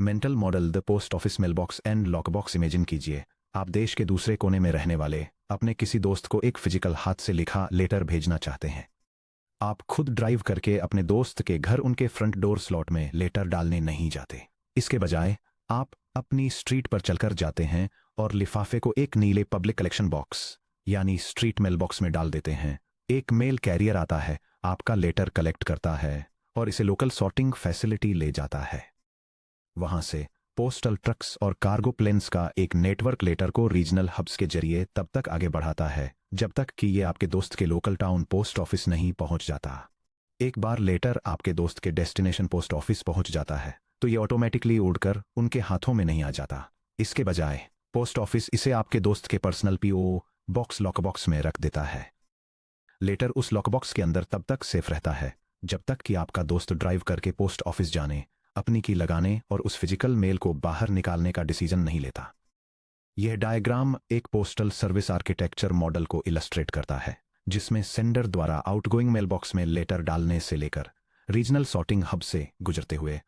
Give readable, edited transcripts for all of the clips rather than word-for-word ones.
Mental model the post office mailbox and lockbox imagine कीजिए। आप देश के दूसरे कोने में रहने वाले अपने किसी दोस्त को एक फिजिकल हाथ से लिखा लेटर भेजना चाहते हैं। आप खुद ड्राइव करके अपने दोस्त के घर उनके फ्रंट डोर स्लॉट में लेटर डालने नहीं जाते। इसके बजाय आप अपनी स्ट्रीट पर चलकर जाते हैं और लिफाफे को एक नीले पब्लिक कलेक्शन बॉक्स यानी स्ट्रीट मेल बॉक्स में डाल देते हैं। एक मेल कैरियर आता है, आपका लेटर कलेक्ट करता है और इसे लोकल सॉर्टिंग फैसिलिटी ले जाता है। वहां से पोस्टल ट्रक्स और कार्गो प्लेन्स का एक नेटवर्क लेटर को रीजनल हब्स के जरिए तब तक आगे बढ़ाता है जब तक कि ये आपके दोस्त के लोकल टाउन पोस्ट ऑफिस नहीं पहुंच जाता। एक बार लेटर आपके दोस्त के डेस्टिनेशन पोस्ट ऑफिस पहुंच जाता है तो ये ऑटोमेटिकली उड़कर उनके हाथों में नहीं आ जाता। इसके बजाय पोस्ट ऑफिस इसे आपके दोस्त के पर्सनल पीओ बॉक्स लॉकबॉक्स में रख देता है। लेटर उस लॉकबॉक्स के अंदर तब तक सेफ रहता है जब तक कि आपका दोस्त ड्राइव करके पोस्ट ऑफिस जाने, अपनी की लगाने और उस फिजिकल मेल को बाहर निकालने का डिसीजन नहीं लेता। यह डायग्राम एक पोस्टल सर्विस आर्किटेक्चर मॉडल को इलस्ट्रेट करता है जिसमें सेंडर द्वारा आउटगोइंग मेलबॉक्स में लेटर डालने से लेकर रीजनल सॉर्टिंग हब से गुजरते हुए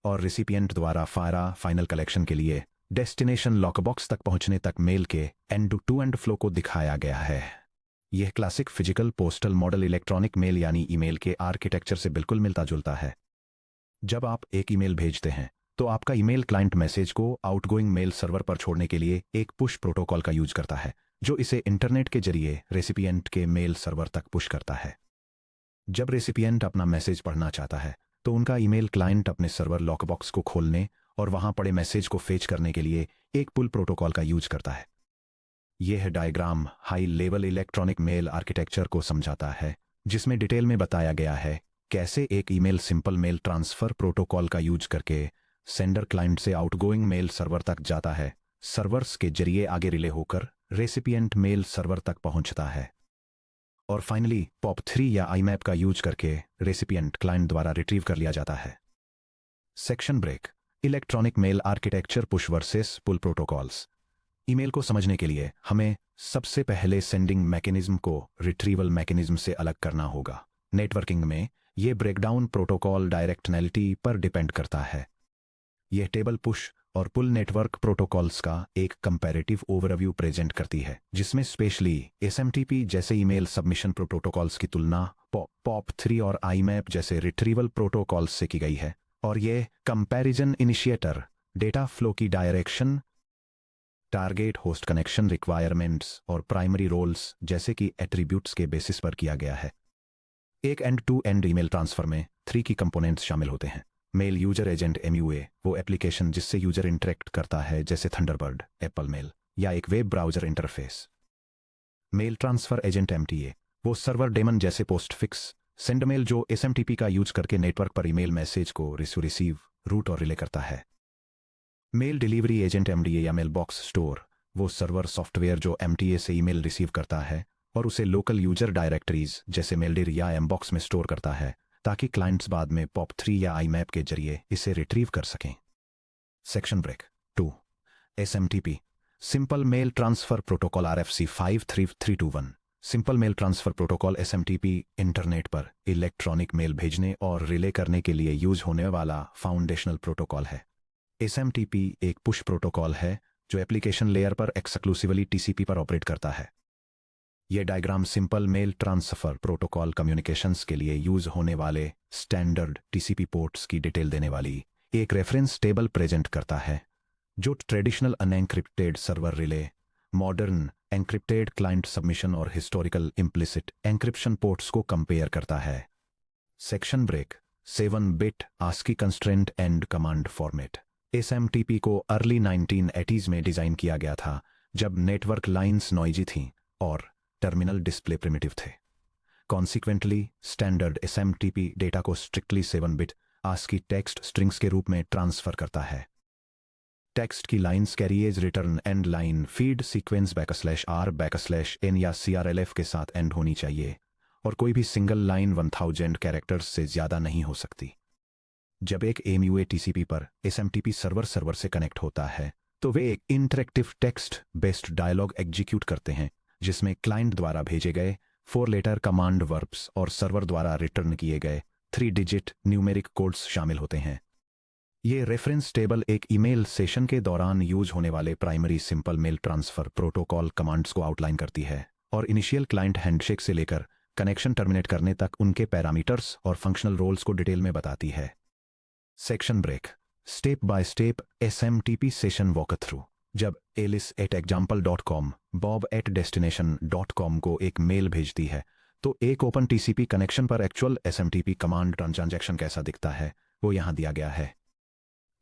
और रिसिपिएंट द्वारा फाइनल कलेक्शन के लिए डेस्टिनेशन लॉकबॉक्स तक पहुंचने तक मेल के एंड टू एंड फ्लो को दिखाया गया है। यह classic physical postal model electronic mail यानी ईमेल के आर्किटेक्चर से बिल्कुल मिलता जुलता है। जब आप एक ईमेल भेजते हैं तो आपका ईमेल क्लाइंट मैसेज को आउटगोइंग मेल सर्वर पर छोड़ने के लिए एक पुश प्रोटोकॉल का यूज करता है जो इसे इंटरनेट के जरिए रेसिपिएंट के मेल सर्वर तक पुश करता है। जब रेसिपिएंट अपना मैसेज पढ़ना चाहता है तो उनका ईमेल क्लाइंट अपने सर्वर लॉकबॉक्स को खोलने और वहां पड़े मैसेज को फेच करने के लिए एक पुल प्रोटोकॉल का यूज करता है। यह diagram high level electronic mail architecture को समझाता है जिसमें डिटेल में बताया गया है कैसे एक email simple mail transfer protocol का यूज करके सेंडर क्लाइंट से आउटगोइंग मेल सर्वर तक जाता है, सर्वर्स के जरिए आगे रिले होकर रेसिपिएंट मेल सर्वर तक पहुंचता है और फाइनली POP3 या IMAP का यूज करके रेसिपिएंट क्लाइंट द्वारा रिट्रीव कर लिया जाता है। Section break. Electronic mail architecture push versus pull protocols. Email को समझने के लिए हमें सबसे पहले सेंडिंग मैकेनिज्म को रिट्रीवल मैकेनिज्म से अलग करना होगा। नेटवर्किंग में यह ब्रेकडाउन प्रोटोकॉल डायरेक्शनैलिटी पर डिपेंड करता है। यह टेबल पुश और पुल नेटवर्क प्रोटोकॉल्स का एक कंपैरेटिव ओवरव्यू प्रेजेंट करती है जिसमें स्पेशली SMTP जैसे ईमेल सबमिशन प्रोटोकॉल्स की तुलना POP3 और IMAP जैसे रिट्रीवल प्रोटोकॉल्स से की गई है और यह कंपैरिजन इनिशिएटर डेटा फ्लो की direction, target host connection requirements और प्राइमरी रोल्स जैसे कि एट्रीब्यूट्स के बेसिस पर किया गया है। एक end to end email transfer में 3 की कंपोनेंट्स शामिल होते हैं। मेल यूजर एजेंट MUA वो एप्लीकेशन जिससे यूजर इंटरेक्ट करता है जैसे थंडरबर्ड, एप्पल मेल या एक web browser interface. Mail transfer agent MTA वो सर्वर डेमन जैसे पोस्टफिक्स सेंडमेल जो SMTP का यूज करके नेटवर्क पर ईमेल मैसेज को रिसीव, रूट और रिले करता है। मेल डिलीवरी एजेंट MDA या मेल बॉक्स स्टोर वो सर्वर सॉफ्टवेयर जो MTA से ईमेल रिसीव करता है और उसे लोकल यूजर डायरेक्टरीज जैसे मेलडिर या एमबॉक्स में स्टोर करता है ताकि क्लाइंट्स बाद में POP3 या IMAP के जरिए इसे रिट्रीव कर सकें। Section break 2। SMTP simple mail transfer protocol RFC 53321। Simple mail transfer protocol SMTP internet पर इलेक्ट्रॉनिक मेल भेजने और रिले करने के लिए यूज होने वाला फाउंडेशनल प्रोटोकॉल है। SMTP एक पुश प्रोटोकॉल है जो एप्लीकेशन लेयर पर एक्सक्लूसिवली TCP पर ऑपरेट करता है। यह diagram simple mail transfer protocol communications के लिए यूज होने वाले स्टैंडर्ड TCP पोर्ट्स की डिटेल देने वाली एक रेफरेंस टेबल प्रेजेंट करता है जो traditional unencrypted server relay, modern encrypted client submission और हिस्टोरिकल इम्प्लिसिट एंक्रिप्शन पोर्ट्स को कंपेयर करता है। Section break 7 bit ASCII constraint and command format. SMTP को अर्ली 1980s में डिजाइन किया गया था जब नेटवर्क लाइंस नॉइजी थीं और टर्मिनल डिस्प्ले प्रिमिटिव थे। कॉन्सिक्वेंटली स्टैंडर्ड SMTP डेटा को strictly 7 bit ASCII text strings के रूप में ट्रांसफर करता है। टेक्स्ट की lines carriage return and line feed sequence /r/n या CRLF के साथ एंड होनी चाहिए और कोई भी सिंगल लाइन 1000 कैरेक्टर्स से ज्यादा नहीं हो सकती। जब एक MUA TCP पर SMTP सर्वर से कनेक्ट होता है तो वे एक interactive text based dialogue execute करते हैं जिसमें क्लाइंट द्वारा भेजे गए 4 लेटर कमांड वर्ब्स और सर्वर द्वारा रिटर्न किए गए 3 डिजिट न्यूमेरिक कोड्स शामिल होते हैं। ये रेफरेंस टेबल एक ईमेल सेशन के दौरान यूज होने वाले primary simple mail transfer protocol commands को आउटलाइन करती है और इनिशियल क्लाइंट हैंडशेक से लेकर कनेक्शन टर्मिनेट करने तक उनके पैरामीटर्स और फंक्शनल रोल्स को डिटेल में बताती है। Section break. Step by step SMTP session walkthrough. जब alice@example.com bob@destination.com को एक मेल भेजती है तो एक ओपन TCP कनेक्शन पर एक्चुअल SMTP कमांड ट्रांजैक्शन कैसा दिखता है वो यहां दिया गया है।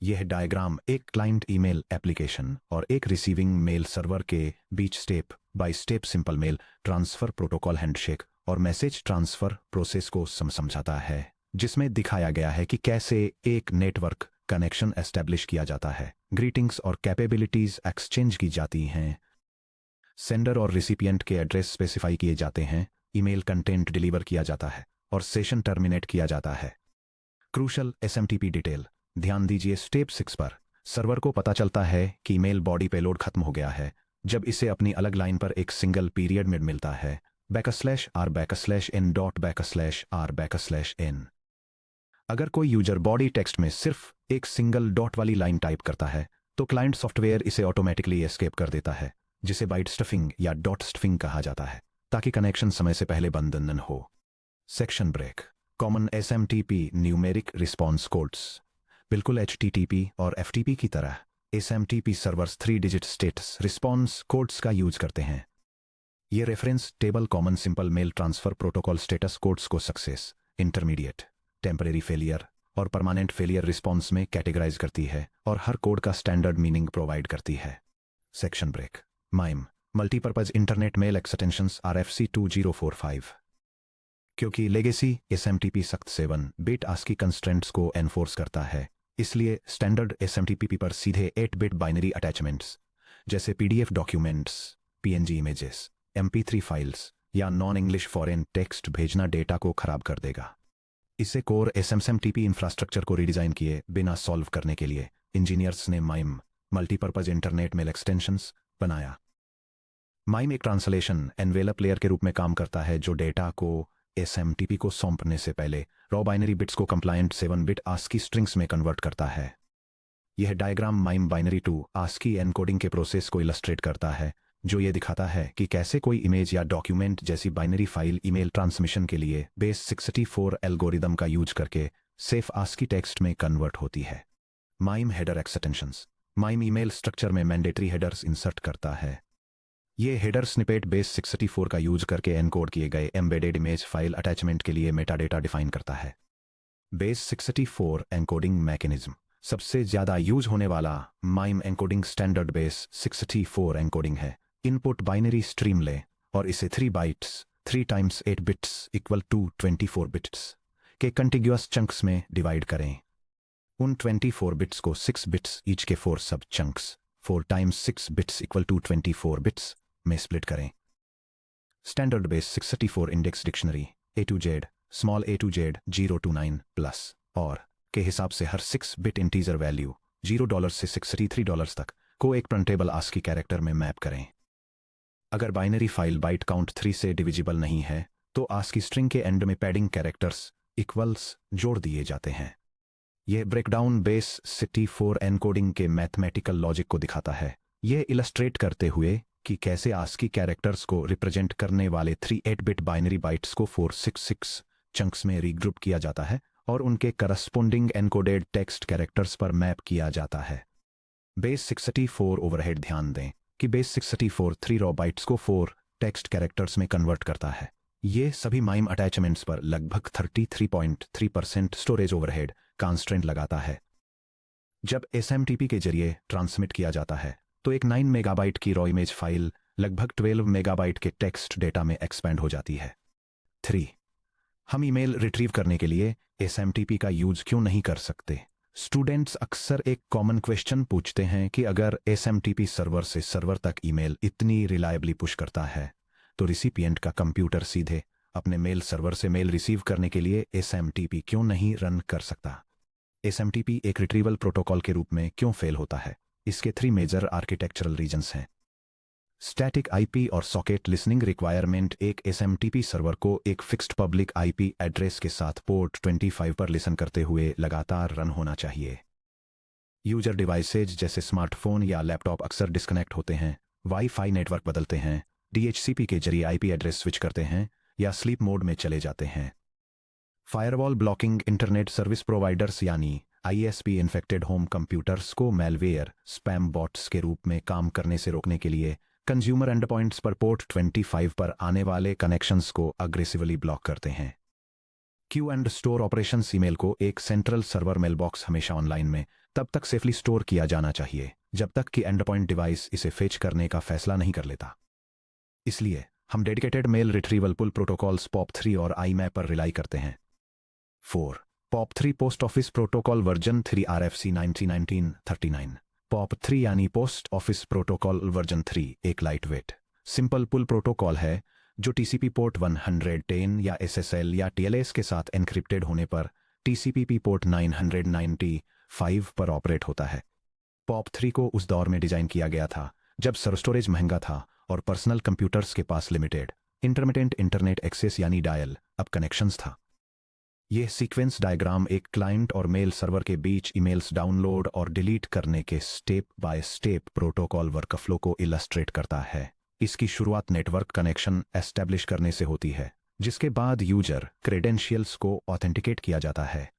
यह डायग्राम एक क्लाइंट ईमेल एप्लीकेशन और एक रिसीविंग मेल सर्वर के बीच step by step simple mail transfer protocol handshake और मैसेज ट्रांसफर प्रोसेस को समझाता है, जिसमें दिखाया गया है कि कैसे एक नेटवर्क कनेक्शन एस्टेब्लिश किया जाता है, ग्रीटिंग्स और कैपेबिलिटीज एक्सचेंज की जाती हैं, सेंडर और रिसिपिएंट के एड्रेस स्पेसिफाई किए जाते हैं, ईमेल कंटेंट डिलीवर किया जाता है और सेशन टर्मिनेट किया जाता है। Crucial SMTP detail. ध्यान दीजिए स्टेप 6 पर सर्वर को पता चलता है कि ईमेल बॉडी पेलोड खत्म हो गया है जब इसे अपनी अलग लाइन पर एक सिंगल पीरियड में मिलता है \r\n.r/n। अगर कोई यूजर बॉडी टेक्स्ट में सिर्फ एक सिंगल डॉट वाली लाइन टाइप करता है तो क्लाइंट सॉफ्टवेयर इसे ऑटोमेटिकली एस्केप कर देता है, जिसे बाइट स्टफिंग या डॉट स्टफिंग कहा जाता है, ताकि कनेक्शन समय से पहले बंद न हो। Section break. Common SMTP numeric response codes. बिल्कुल HTTP और FTP की तरह SMTP servers 3 digit status response codes का यूज करते हैं। ये reference table common simple mail transfer protocol status codes को सक्सेस, इंटरमीडिएट, टेम्परेरी फेलियर और परमानेंट फेलियर रिस्पॉन्स में कैटेगराइज करती है और हर कोड का स्टैंडर्ड मीनिंग प्रोवाइड करती है। Section break. MIME multipurpose internet mail extensions RFC 2045। क्योंकि लेगेसी SMTP सख्त 7 बिट ASCII कंस्ट्रेंट्स को एनफोर्स करता है, इसलिए स्टैंडर्ड SMTP पर सीधे 8 बिट बाइनरी अटैचमेंट्स जैसे PDF documents, PNG images, MP3 files या नॉन इंग्लिश फॉरेन टेक्स्ट भेजना डेटा को खराब कर देगा। इसे कोर SMTP इंफ्रास्ट्रक्चर को रिडिजाइन किए बिना सॉल्व करने के लिए इंजीनियर्स ने MIME multipurpose internet mail extensions बनाया। माइम एक ट्रांसलेशन एनवेलप लेयर के रूप में काम करता है जो डेटा को SMTP को सौंपने से पहले रॉ बाइनरी बिट्स को कंप्लायंट 7 बिट ASCII स्ट्रिंग्स में कन्वर्ट करता है। यह diagram MIME binary to ASCII encoding के प्रोसेस को इलस्ट्रेट करता है, जो ये दिखाता है कि कैसे कोई इमेज या डॉक्यूमेंट जैसी बाइनरी फाइल ईमेल ट्रांसमिशन के लिए बेस 64 एल्गोरिदम का यूज करके सेफ ASCII टेक्स्ट में कन्वर्ट होती है। Mime header extensions. Mime email structure में मैंडेटरी हेडर्स इंसर्ट करता है। ये हेडर स्निपेट बेस 64 का यूज करके एनकोड किए गए एम्बेडेड इमेज फाइल अटैचमेंट के लिए मेटाडेटा डिफाइन करता है। Base 64 encoding mechanism. सबसे ज्यादा यूज होने वाला MIME encoding standard base 64 encoding है। इनपुट बाइनरी स्ट्रीम ले और इसे 3 bytes 3 times 8 bits equal to 24 bits के कंटिग्यूअस चंक्स में डिवाइड करें। उन 24 बिट्स को 6 बिट्स ईच के 4 sub chunks 4 times 6 bits equal to 24 bits में स्प्लिट करें। Standard base 64 index dictionary A to Z small A to Z 0 to 9 plus और के हिसाब से हर 6 बिट इंटीजर वैल्यू $0 से $63 तक को एक प्रिंटेबल ASCII कैरेक्टर में मैप करें। अगर बाइनरी फाइल बाइट काउंट 3 से डिविजिबल नहीं है तो ASCII स्ट्रिंग के एंड में पैडिंग कैरेक्टर्स इक्वल्स जोड़ दिए जाते हैं। यह ब्रेकडाउन बेस 64 एनकोडिंग के मैथमेटिकल लॉजिक को दिखाता है, यह इलस्ट्रेट करते हुए कि कैसे ASCII कैरेक्टर्स को रिप्रेजेंट करने वाले 3 8-बिट बाइनरी बाइट्स को 466 चंक्स में रीग्रुप किया जाता है और उनके करस्पोंडिंग एनकोडेड टेक्स्ट कैरेक्टर्स पर मैप किया जाता है। Base 64 overhead. ध्यान दें कि बेस 64 3 रॉ बाइट्स को 4 टेक्स्ट कैरेक्टर्स में कन्वर्ट करता है। ये सभी माइम अटैचमेंट्स पर लगभग 33.3% स्टोरेज ओवरहेड कॉन्स्ट्रेंट लगाता है। जब SMTP के जरिए ट्रांसमिट किया जाता है तो एक 9 मेगाबाइट की रॉ इमेज फाइल लगभग 12 मेगाबाइट के टेक्स्ट डेटा में एक्सपैंड हो जाती है। 3. हम ईमेल रिट्रीव करने के लिए SMTP का यूज क्यों नहीं कर सकते? स्टूडेंट्स अक्सर एक कॉमन क्वेश्चन पूछते हैं कि अगर SMTP सर्वर से सर्वर तक ईमेल इतनी रिलायबली पुश करता है तो रिसिपिएंट का कंप्यूटर सीधे अपने मेल सर्वर से मेल रिसीव करने के लिए SMTP क्यों नहीं रन कर सकता? SMTP एक रिट्रीवल प्रोटोकॉल के रूप में क्यों फेल होता है? इसके 3 मेजर आर्किटेक्चरल रीजंस हैं। स्टैटिक IP और सॉकेट लिसनिंग रिक्वायरमेंट। एक SMTP सर्वर को एक फिक्स्ड पब्लिक IP एड्रेस के साथ पोर्ट 25 पर लिसन करते हुए लगातार रन होना चाहिए। यूजर डिवाइसेज जैसे स्मार्टफोन या लैपटॉप अक्सर डिस्कनेक्ट होते हैं, वाईफाई नेटवर्क बदलते हैं, डीएचसीपी के जरिए आईपी एड्रेस स्विच करते हैं या स्लीप मोड में चले जाते हैं। Firewall blocking internet service providers यानी आईएसपी इन्फेक्टेड होम कंप्यूटर्स को मैलवेयर, स्पैम बॉट्स के रूप में काम करने से रोकने के लिए कंज्यूमर एंड पॉइंट्स पर पोर्ट 25 पर आने वाले कनेक्शंस को अग्रेसिवली ब्लॉक करते हैं। Q and store operations email को एक सेंट्रल सर्वर मेलबॉक्स हमेशा ऑनलाइन में तब तक सेफली स्टोर किया जाना चाहिए जब तक कि एंड पॉइंट डिवाइस इसे फेच करने का फैसला नहीं कर लेता। इसलिए हम डेडिकेटेड मेल रिट्रीवल पुल प्रोटोकॉल्स POP3 और IMAP पर रिलाई करते हैं। 4. POP3 post office protocol version 3 RFC 1939। POP3 यानी पोस्ट ऑफिस प्रोटोकॉल वर्जन 3 एक लाइटवेट सिंपल पुल प्रोटोकॉल है जो TCP पोर्ट 110 या SSL या TLS के साथ एन्क्रिप्टेड होने पर TCP/IP पोर्ट 995 पर ऑपरेट होता है। POP3 को उस दौर में डिजाइन किया गया था जब सर्वर स्टोरेज महंगा था और पर्सनल कंप्यूटर्स के पास लिमिटेड इंटरमिटेंट इंटरनेट एक्सेस यानी डायल अप कनेक्शंस था। यह सीक्वेंस डायग्राम एक क्लाइंट और मेल सर्वर के बीच ईमेल्स डाउनलोड और डिलीट करने के step by step protocol workflow को इलस्ट्रेट करता है। इसकी शुरुआत नेटवर्क कनेक्शन एस्टेब्लिश करने से होती है, जिसके बाद यूजर क्रेडेंशियल्स को ऑथेंटिकेट किया जाता है।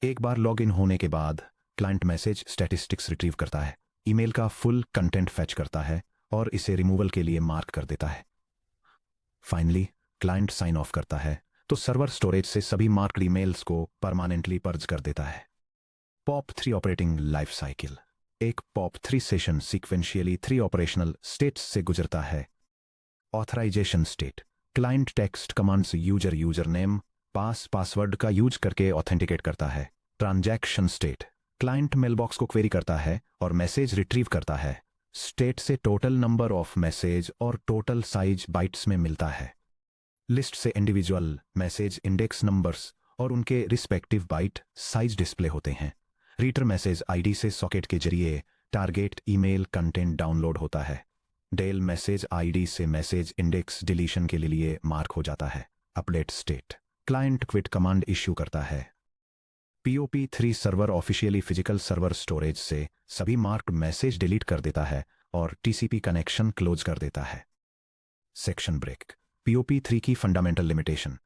एक बार लॉग इन होने के बाद क्लाइंट मैसेज स्टैटिस्टिक्स रिट्रीव करता है, ईमेल का फुल कंटेंट फैच करता है और इसे रिमूवल के लिए मार्क कर देता है। फाइनली क्लाइंट साइन ऑफ करता है तो सर्वर स्टोरेज से सभी मार्क्ड ईमेल्स को परमानेंटली पर्ज कर देता है। POP3 ऑपरेटिंग लाइफ साइकिल एक POP3 session sequentially 3 operational states से गुजरता है। Authorization state client text commands user name password का यूज करके ऑथेंटिकेट करता है। ट्रांजैक्शन स्टेट क्लाइंट मेलबॉक्स को क्वेरी करता है और मैसेज रिट्रीव करता है। स्टेट से टोटल नंबर ऑफ मैसेज और टोटल साइज बाइट्स में मिलता है। लिस्ट से इंडिविजुअल मैसेज इंडेक्स नंबर्स और उनके रिस्पेक्टिव बाइट साइज डिस्प्ले होते हैं। रीडर मैसेज आईडी से सॉकेट के जरिए टारगेट ईमेल कंटेंट डाउनलोड होता है। डेल मैसेज आईडी से मैसेज इंडेक्स डिलीशन के लिए मार्क हो जाता है। Update state client quit command issue करता है। POP3 server officially physical server storage से सभी मार्क्ड मैसेज डिलीट कर देता है और TCP कनेक्शन क्लोज कर देता है। सेक्शन ब्रेक POP3 की फंडामेंटल लिमिटेशन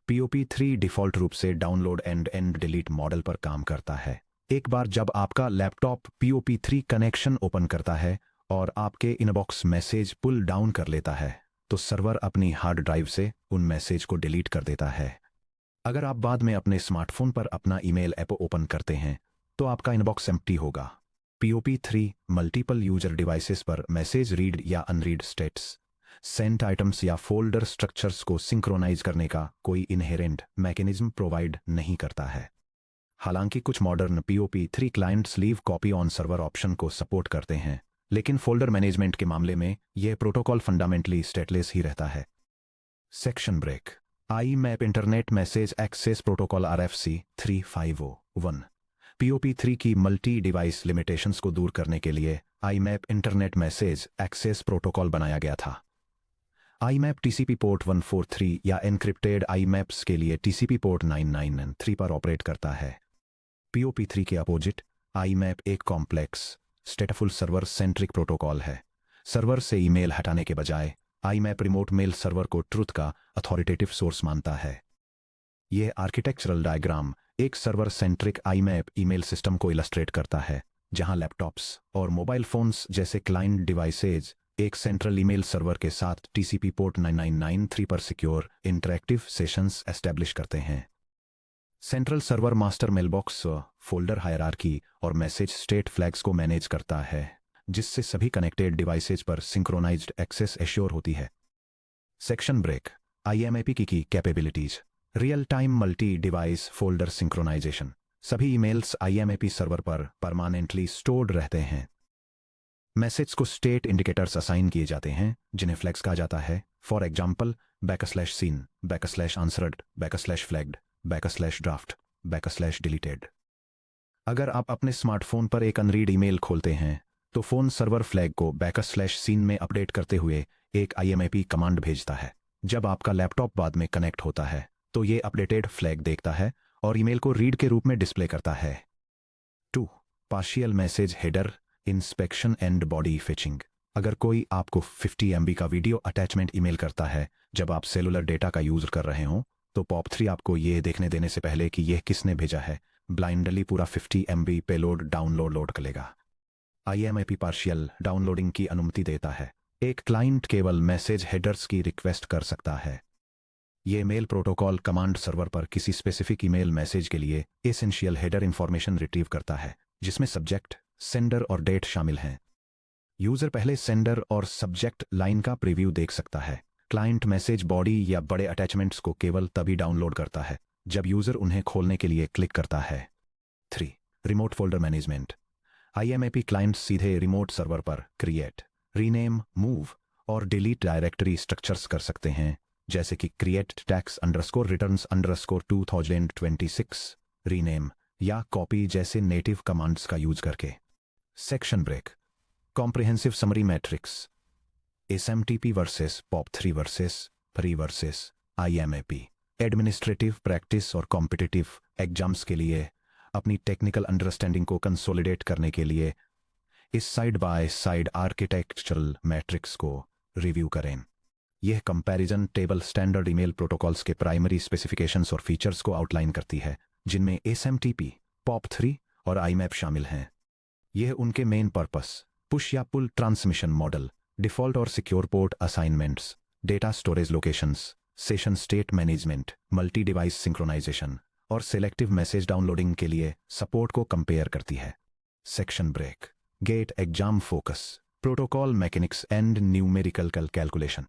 POP3 डिफॉल्ट रूप से डाउनलोड एंड डिलीट मॉडल पर काम करता है। एक बार जब आपका लैपटॉप POP3 कनेक्शन ओपन करता है और आपके इनबॉक्स मैसेज पुल डाउन कर लेता है तो सर्वर अपनी हार्ड ड्राइव से उन मैसेज को डिलीट कर देता है। अगर आप बाद में अपने स्मार्टफोन पर अपना ईमेल ऐप ओपन करते हैं तो आपका इनबॉक्स एम्प्टी होगा। POP3 मल्टीपल यूजर डिवाइसेस पर मैसेज रीड या अनरीड स्टेट्स सेंट आइटम्स या फोल्डर स्ट्रक्चर्स को सिंक्रोनाइज करने का कोई इनहेरेंट मैकेनिज्म प्रोवाइड नहीं करता है। हालांकि कुछ modern POP3 clients leave copy on server option को सपोर्ट करते हैं, लेकिन फोल्डर मैनेजमेंट के मामले में यह प्रोटोकॉल फंडामेंटली स्टेटलेस ही रहता है। Section break IMAP internet message access protocol RFC 350.1 POP3 की मल्टी डिवाइस लिमिटेशंस को दूर करने के लिए IMAP internet message access protocol बनाया गया था। IMAP TCP पोर्ट 143 या एन्क्रिप्टेड IMAPs के लिए TCP पोर्ट 993 पर ऑपरेट करता है। POP3 के अपोजिट IMAP एक कॉम्प्लेक्स स्टेटफुल सर्वर सेंट्रिक प्रोटोकॉल है। सर्वर से ईमेल हटाने के बजाय IMAP रिमोट मेल सर्वर को ट्रुथ का अथॉरिटेटिव सोर्स मानता है। यह आर्किटेक्चरल डायग्राम एक server centric IMAP email system को इलस्ट्रेट करता है, जहां लैपटॉप्स और मोबाइल फोन्स जैसे क्लाइंट डिवाइसेज एक सेंट्रल ईमेल सर्वर के साथ TCP पोर्ट 9993 पर सिक्योर इंटरैक्टिव सेशंस एस्टेब्लिश करते हैं। Central server master mailbox folder hierarchy और मैसेज स्टेट फ्लैग्स को मैनेज करता है, जिससे सभी कनेक्टेड डिवाइसेज पर सिंक्रोनाइज्ड एक्सेस एश्योर होती है। सेक्शन ब्रेक IMAP की capabilities real time multi device folder synchronization सभी ईमेल्स IMAP सर्वर पर परमानेंटली स्टोर्ड रहते हैं। मैसेज को स्टेट इंडिकेटर्स असाइन किए जाते हैं जिन्हें फ्लैग्स कहा जाता है। For example /seen /answered /flagged /draft /deleted। अगर आप अपने स्मार्टफोन पर एक अनरीड ईमेल खोलते हैं तो फोन सर्वर फ्लैग को /seen में अपडेट करते हुए एक IMAP कमांड भेजता है। जब आपका लैपटॉप बाद में कनेक्ट होता है तो ये अपडेटेड फ्लैग देखता है और ईमेल को रीड के रूप में डिस्प्ले करता है। 2. Partial message header inspection and body fetching. अगर कोई आपको 50 MB का वीडियो अटैचमेंट ईमेल करता है जब आप सेलुलर डेटा का यूज कर रहे हो, तो POP3 आपको ये देखने देने से पहले कि यह किसने भेजा है, ब्लाइंडली पूरा 50 MB पेलोड लोड कर लेगा। IMAP पार्शियल डाउनलोडिंग की अनुमति देता है। एक क्लाइंट केवल मैसेज हेडर्स की रिक्वेस्ट कर सकता है। ये मेल प्रोटोकॉल कमांड सर्वर पर किसी स्पेसिफिक ईमेल मैसेज के लिए एसेंशियल हेडर इंफॉर्मेशन रिट्रीव करता है, जिसमें सब्जेक्ट, सेंडर और डेट शामिल हैं। यूजर पहले सेंडर और सब्जेक्ट लाइन का प्रीव्यू देख सकता है। क्लाइंट मैसेज बॉडी या बड़े अटैचमेंट्स को केवल तभी डाउनलोड करता है जब यूजर उन्हें खोलने के लिए क्लिक करता है। 3. Remote folder management. IMAP client सीधे रिमोट सर्वर पर क्रिएट, रीनेम, मूव और डिलीट डायरेक्टरी स्ट्रक्चर्स कर सकते हैं, जैसे कि क्रिएट tax_returns_2026 रीनेम या कॉपी जैसे नेटिव कमांड्स का यूज करके। Section break. Comprehensive summary matrix. SMTP versus POP3 versus IMAP। Administrative practice और कॉम्पिटिटिव एग्जाम्स के लिए अपनी टेक्निकल अंडरस्टैंडिंग को कंसोलिडेट करने के लिए इस side by side architectural matrix को रिव्यू करें। यह comparison table standard email protocols के प्राइमरी स्पेसिफिकेशंस और फीचर्स को आउटलाइन करती है, जिनमें SMTP, POP3 और IMAP शामिल हैं। यह उनके मेन पर्पस, पुश या पुल ट्रांसमिशन मॉडल, डिफॉल्ट और secure port assignments, data storage locations, session state management, multi device synchronization और सेलेक्टिव मैसेज डाउनलोडिंग के लिए सपोर्ट को कंपेयर करती है। Section break. GATE exam focus, protocol mechanics and numerical calculation.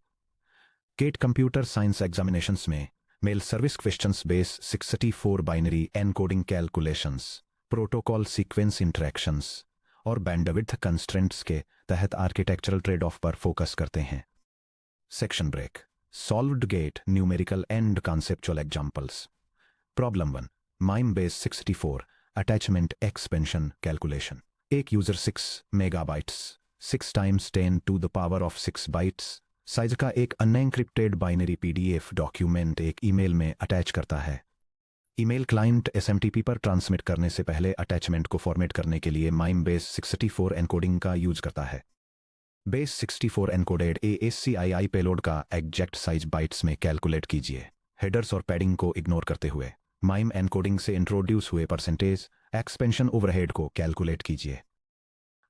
GATE computer science examinations में mail service questions base 64 binary encoding calculations, protocol sequence interactions और bandwidth constraints के तहत architectural trade off पर focus करते हैं। Section break. Solved GATE numerical and conceptual examples. Problem 1, MIME base 64 attachment expansion calculation. एक user 6 megabytes 6 × 10⁻6 bytes size का एक unencrypted binary PDF document एक ईमेल में अटैच करता है। ईमेल क्लाइंट SMTP पर ट्रांसमिट करने से पहले अटैचमेंट को फॉर्मेट करने के लिए माइम बेस 64 एनकोडिंग का यूज करता है। बेस 64 एनकोडेड ASCII पेलोड का एग्जैक्ट साइज बाइट्स में कैलकुलेट कीजिए। हेडर्स और पैडिंग को इग्नोर करते हुए माइम एनकोडिंग से इंट्रोड्यूस हुए परसेंटेज एक्सपेंशन ओवरहेड को कैलकुलेट कीजिए।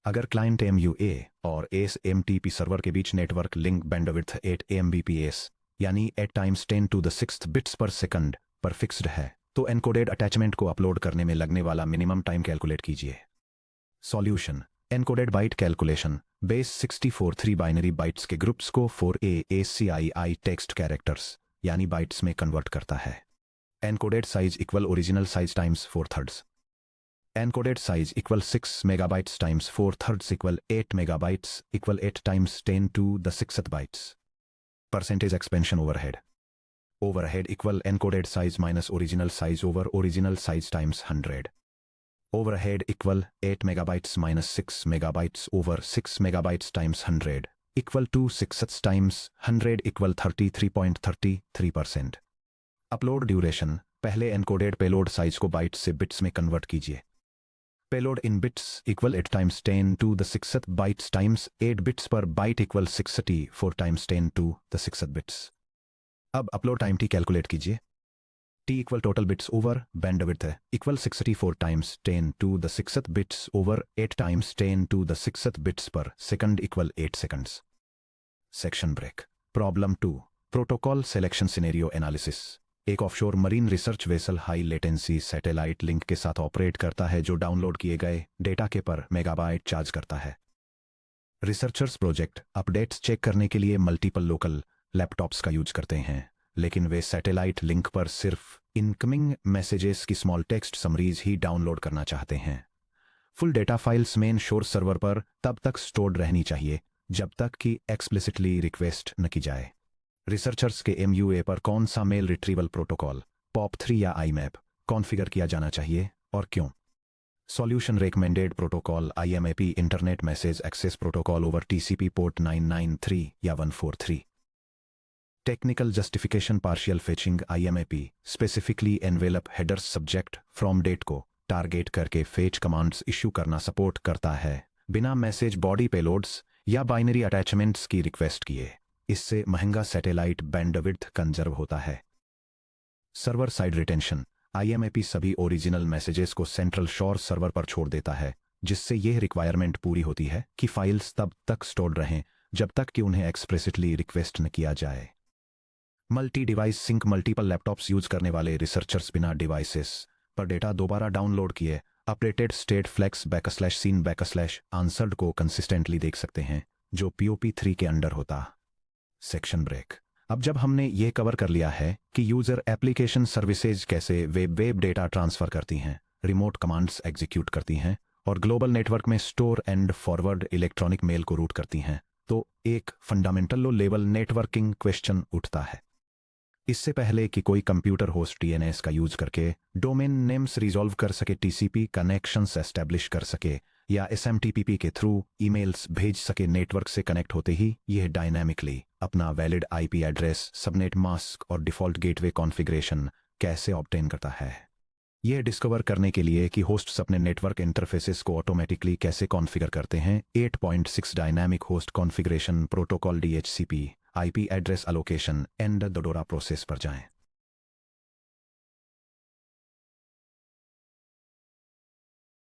अगर क्लाइंट MUA और SMTP सर्वर के बीच नेटवर्क लिंक बैंडविड्थ 8 Mbps यानी 8 × 10⁶ बिट्स पर सेकंड पर फिक्स्ड है, तो एनकोडेड अटैचमेंट को अपलोड करने में लगने वाला मिनिमम टाइम कैलकुलेट कीजिए। Solution. Encoded byte calculation base 64 3 बाइनरी बाइट्स के ग्रुप्स को 4 ASCII टेक्स्ट कैरेक्टर्स यानी बाइट्स में कन्वर्ट करता है। Encoded size equal original size times 4/3। Encoded size equal 6 megabytes times 4/3 equal 8 megabytes equal 8 × 10⁶ bytes. Percentage expansion overhead. Overhead equal encoded size minus original size over original size times 100। Overhead equal 8 megabytes minus 6 megabytes over 6 megabytes times 100 equal 2/6 times 100 equal 33.33%। Upload duration. पहले encoded payload size को bytes से bits में convert कीजिए। Payload in bits equal 8 × 10⁶ bytes times 8 bits per byte equal 64 × 10⁶ bits. अब upload time T calculate कीजिए। T equal total bits over bandwidth equal 64 × 10⁶ bits over 8 × 10⁶ bits per second equal 8 seconds. Section break. Problem 2, protocol selection scenario analysis. एक offshore marine research vessel high latency satellite link के साथ operate करता है जो download किए गए data के पर मेगाबाइट चार्ज करता है। रिसर्चर्स प्रोजेक्ट अपडेट्स चेक करने के लिए मल्टीपल लोकल लैपटॉप्स का यूज करते हैं, लेकिन वे सैटेलाइट लिंक पर सिर्फ इनकमिंग मैसेजेस की स्मॉल टेक्स्ट समरीज ही डाउनलोड करना चाहते हैं। फुल डेटा फाइल्स मेन शोर सर्वर पर तब तक स्टोर्ड रहनी चाहिए जब तक कि एक्सप्लिसिटली रिक्वेस्ट न की जाए। रिसर्चर्स के MUA पर कौन सा मेल रिट्रीवल प्रोटोकॉल POP3 या IMAP कॉन्फ़िगर किया जाना चाहिए और क्यों? Solution. Recommended protocol IMAP internet message access protocol over TCP port 993 या 143। Technical justification partial fetching IMAP specifically envelope headers subject from date को टारगेट करके फेच कमांड्स इश्यू करना सपोर्ट करता है, बिना मैसेज बॉडी पेलोड्स या बाइनरी अटैचमेंट्स की request किए। इससे महंगा सैटेलाइट बैंडविड्थ कंजर्व होता है। सर्वर साइड रिटेंशन, IMAP सभी ओरिजिनल मैसेजेस को सेंट्रल शोर सर्वर पर छोड़ देता है, जिससे यह रिक्वायरमेंट पूरी होती है कि फाइल्स तब तक स्टोर्ड रहें जब तक कि उन्हें एक्सप्रेसिटली रिक्वेस्ट न किया जाए। Multi device sync, multiple laptops use करने वाले रिसर्चर्स बिना डिवाइसेस पर डेटा दोबारा डाउनलोड किए updated state flags /seen /answered को कंसिस्टेंटली देख सकते हैं, जो POP3 के अंडर होता। Section break. अब जब हमने ये कवर कर लिया है कि यूजर एप्लीकेशन सर्विसेज कैसे वेब डेटा ट्रांसफर करती हैं, रिमोट कमांड्स एग्जीक्यूट करती हैं और ग्लोबल नेटवर्क में store and forward electronic mail को रूट करती हैं, तो एक fundamental low level networking question उठता है। इससे पहले कि कोई कंप्यूटर होस्ट DNS का यूज करके डोमेन नेम्स रिजॉल्व कर सके, TCP कनेक्शंस एस्टैब्लिश कर सके या SMTP के थ्रू ईमेल्स भेज सके, नेटवर्क से कनेक्ट होते ही यह डायनामिकली अपना valid IP address, subnet mask और डिफॉल्ट गेटवे कॉन्फ़िगरेशन कैसे ऑब्टेन करता है। यह डिस्कवर करने के लिए कि होस्ट्स अपने नेटवर्क इंटरफेसेस को ऑटोमेटिकली कैसे कॉन्फ़िगर करते हैं, 8.6 dynamic host configuration protocol DHCP IP address allocation and the डोरा प्रोसेस पर जाएं।